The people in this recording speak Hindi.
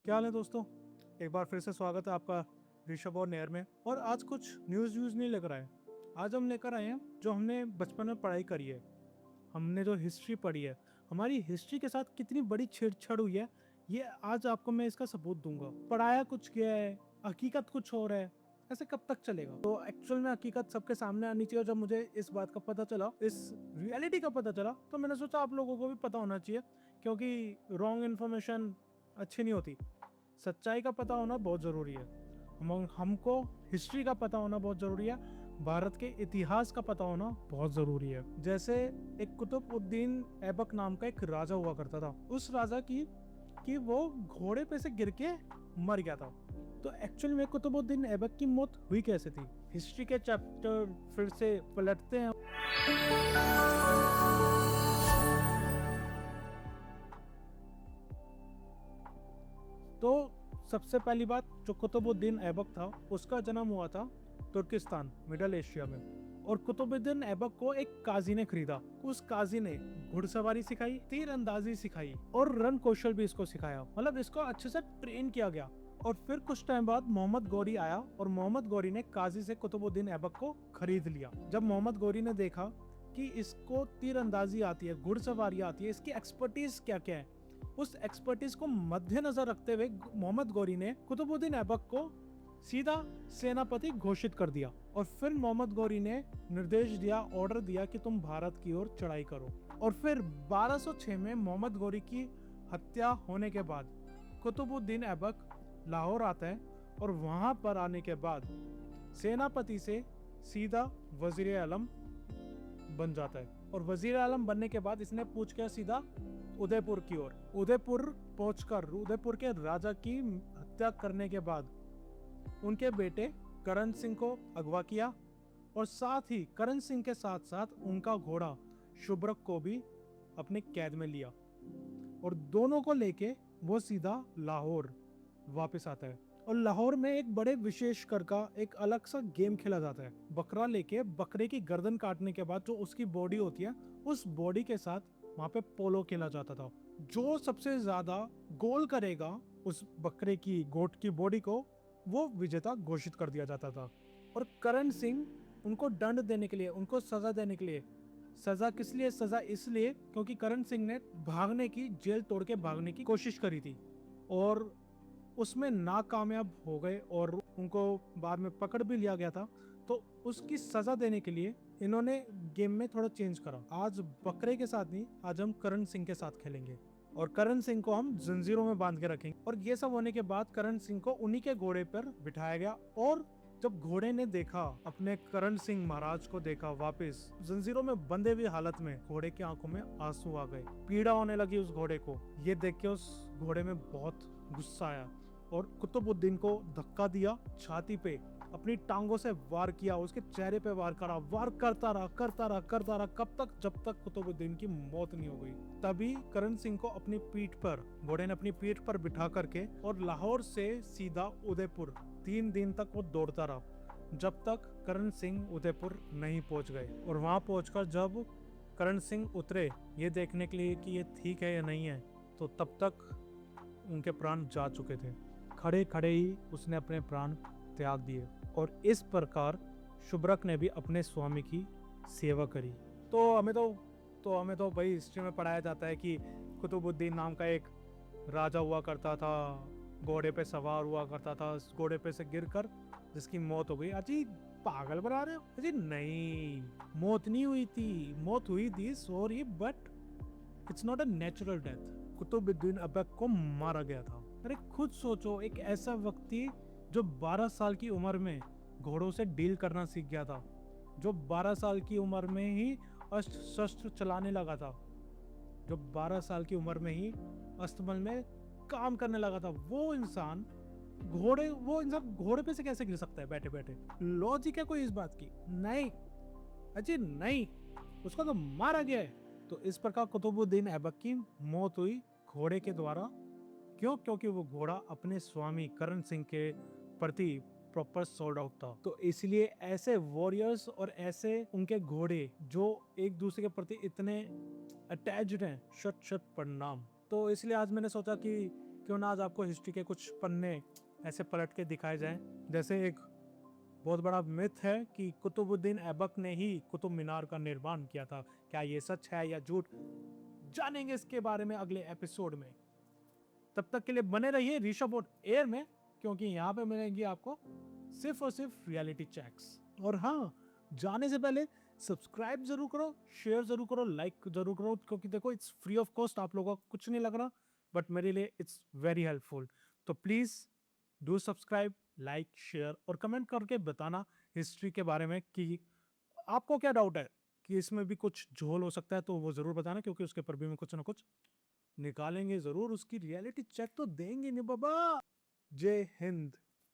क्या हाल है दोस्तों। एक बार फिर से स्वागत है आपका ऋषभ और नेहर में। और आज कुछ न्यूज़ नहीं लेकर आए। आज हम लेकर आए हैं जो हमने बचपन में पढ़ाई करी है, हमने जो हिस्ट्री पढ़ी है, हमारी हिस्ट्री के साथ कितनी बड़ी छेड़छाड़ हुई है, ये आज आपको मैं इसका सबूत दूंगा। पढ़ाया कुछ गया है, हकीकत कुछ और है, ऐसे कब तक चलेगा। तो एक्चुअल में हकीकत सबके सामने आनी चाहिए। जब मुझे इस बात का पता चला, इस रियलिटी का पता चला, तो मैंने सोचा आप लोगों को भी पता होना चाहिए, क्योंकि रॉन्ग इन्फॉर्मेशन अच्छी नहीं होती। सच्चाई का पता होना बहुत ज़रूरी है। हमको हिस्ट्री का पता होना बहुत ज़रूरी है, भारत के इतिहास का पता होना बहुत ज़रूरी है। जैसे एक कुतुबुद्दीन ऐबक नाम का एक राजा हुआ करता था। उस राजा की वो घोड़े पे से गिर के मर गया था। तो एक्चुअली में कुतुबुद्दीन ऐबक की मौत हुई कैसे थी, हिस्ट्री के चैप्टर फिर से पलटते हैं। तो सबसे पहली बात, जो कुतुबुद्दीन ऐबक था उसका जन्म हुआ था तुर्किस्तान, मिडल एशिया में। और कुतुबुद्दीन ऐबक को एक काजी ने खरीदा। उस काजी ने घुड़सवारी सिखाई, तीरंदाजी सिखाई और रण कौशल भी इसको सिखाया। मतलब इसको अच्छे से ट्रेन किया गया। और फिर कुछ टाइम बाद मोहम्मद गौरी आया और मोहम्मद गौरी ने काजी से कुतुबुद्दीन ऐबक को खरीद लिया। जब मोहम्मद गौरी ने देखा कि इसको तीरंदाजी आती है, घुड़सवारी आती है, इसकी एक्सपर्टीज क्या क्या है, उस एक्सपर्टीज को मद्देनजर रखते हुए मोहम्मद गौरी ने कुतुबुद्दीन ऐबक को सीधा सेनापति घोषित कर दिया। और फिर मोहम्मद गौरी ने निर्देश दिया, ऑर्डर दिया कि तुम भारत की ओर चढ़ाई करो। और फिर 1206 में मोहम्मद गौरी की हत्या होने के बाद कुतुबुद्दीन ऐबक लाहौर आता है। और वहां पर आने के बाद सेनापति से सीधा वजीर आलम बन जाता है। और वजीर आलम बनने के बाद इसने पूछ किया सीधा उदयपुर की ओर। उदयपुर पहुंचकर उदयपुर के राजा की हत्या करने के बाद उनके बेटे करण सिंह को अगवा किया। और साथ ही करण सिंह के साथ साथ उनका घोड़ा शुभ्रक को भी अपने कैद में लिया। और दोनों को लेके वो सीधा लाहौर वापस आता है। और लाहौर में एक बड़े विशेष कर का एक अलग सा गेम खेला जाता है। बकरा लेके बकरे की गर्दन काटने के बाद जो उसकी बॉडी होती है, उस बॉडी के साथ वहां पे पोलो खेला जाता था। जो सबसे ज्यादा गोल करेगा उस बकरे की गोट की बॉडी को, वो विजेता घोषित कर दिया जाता था। और करण सिंह उनको दंड देने के लिए, उनको सजा देने के लिए, सजा किस लिए, सजा इसलिए क्योंकि करण सिंह ने भागने की, जेल तोड़ के भागने की कोशिश करी थी और उसमें नाकामयाब हो गए और उनको बाद में पकड़ भी लिया गया था। तो उसकी सजा देने के लिए इन्होंने गेम में थोड़ा चेंज करा। आज बकरे के साथ नहीं, आज हम करण सिंह के साथ खेलेंगे और करण सिंह को हम जंजीरों में बांध के रखेंगे। और ये सब होने के बाद करण सिंह को उन्हीं के घोड़े पर बिठाया गया। और जब घोड़े ने देखा, अपने करण सिंह महाराज को देखा वापस जंजीरों में बंधे हुई हालत में, घोड़े की आंखों में आंसू आ गए, पीड़ा होने लगी उस घोड़े को। ये देख के उस घोड़े में बहुत गुस्सा आया और कुतुबुद्दीन को धक्का दिया, छाती पे अपनी टांगों से वार किया, उसके चेहरे पे वार करा, वार करता रहा कब तक, जब तक कुतुबुद्दीन की मौत नहीं हो गई। तभी करण सिंह को अपनी पीठ पर, घोड़े ने अपनी पीठ पर बिठा करके और लाहौर से सीधा उदयपुर 3 दिन तक वो दौड़ता रहा, जब तक करण सिंह उदयपुर नहीं पहुंच गए। और वहां पहुंचकर जब करण सिंह उतरे ये देखने के लिए कि ये ठीक है या नहीं है, तो तब तक उनके प्राण जा चुके थे। खड़े खड़े ही उसने अपने प्राण त्याग दिए। और इस प्रकार शुभ्रक ने भी अपने स्वामी की सेवा करी। तो हमें तो भाई हिस्ट्री में पढ़ाया जाता है कि कुतुबुद्दीन नाम का एक राजा हुआ करता था, घोड़े पे सवार हुआ करता था, घोड़े पे से गिरकर जिसकी मौत हो गई। अजी पागल बना रहे हो? अजी नहीं, मौत नहीं हुई थी, मौत हुई थी, sorry, but it's not a natural death. Qutubuddin Aibak को मारा गया था। अरे खुद सोचो, एक ऐसा व्यक्ति जो 12 साल की उम्र में घोड़ों से डील करना सीख गया था, जो 12 साल की उम्र में ही अस्त्र शस्त्र चलाने लगा था, जो 12 साल की उम्र में ही अस्तबल में काम करने लगा था, वो इंसान घोड़े पे से कैसे गिर सकता है बैठे बैठे? लॉजिक है कोई इस बात की? नहीं अजी नहीं, उसको तो मारा गया है। तो इस प्रकार कुतुबुद्दीन ऐबक की मौत हुई घोड़े के द्वारा। क्यों? क्योंकि वो घोड़ा अपने स्वामी करण सिंह के प्रति प्रॉपर सोल्ड आउट था। तो इसलिए ऐसे वॉरियर्स और ऐसे उनके घोड़े जो एक दूसरे के प्रति इतने अटैच्ड हैं, शत शत प्रणाम। तो इसलिए आज मैंने सोचा कि क्यों ना आज आपको हिस्ट्री के कुछ पन्ने ऐसे पलट के दिखाए जाएं। जैसे एक बहुत बड़ा मिथ है कि कुतुबुद्दीन ऐबक ने ही कुतुब मीनार का निर्माण किया था। क्या ये सच है या झूठ, जानेंगे इसके बारे में अगले एपिसोड में। तब तक के लिए बने रहिए ऋषभ और एयर में, क्योंकि यहाँ पे मिलेंगी आपको सिर्फ और सिर्फ रियलिटी चेक्स। और हाँ, जाने से पहले सब्सक्राइब जरूर करो, शेयर जरूर करो, लाइक जरूर करो, क्योंकि देखो इट्स फ्री ऑफ कॉस्ट, आप लोगों को कुछ नहीं लग रहा, बट मेरे लिए इट्स वेरी हेल्पफुल। तो please do subscribe, like, share और कमेंट करके बताना हिस्ट्री के बारे में कि आपको क्या डाउट है कि इसमें भी कुछ झोल हो सकता है, तो वो जरूर बताना, क्योंकि उसके पर भी मैं कुछ ना कुछ निकालेंगे जरूर, उसकी रियलिटी चेक तो देंगे नहीं बाबा। जय हिंद।